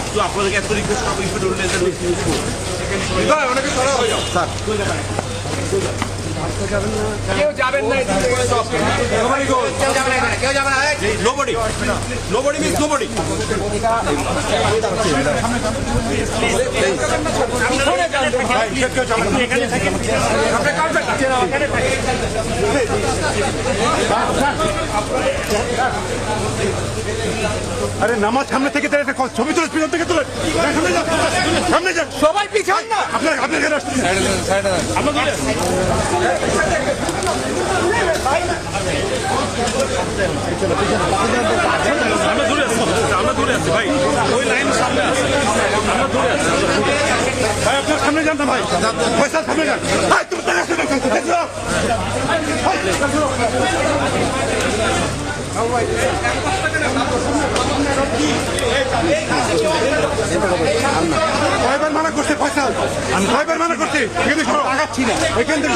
একটু আপনাদেরকে এত রিকোয়েস্ট অনেকে সরা হয়ে যাও স্যার কেউ যাবেন না nobody means nobody আরে নামাজ সামনে থেকে ছবি তুলে পিছন থেকে তুলে সামনে যান সবাই পিছন না আপনার এখানে আসছেন আমরা দূরে আছি ভাই ওই লাইন সামনে আছে আমরা দূরে আছি ভাই আপনার সামনে যান না ভাই পয়সা সামনে যান ভাই তুমি কয়বার মানা করছে পয়সা আমি কয়বার মানা করছি এখানে আগাচ্ছি না এখান থেকে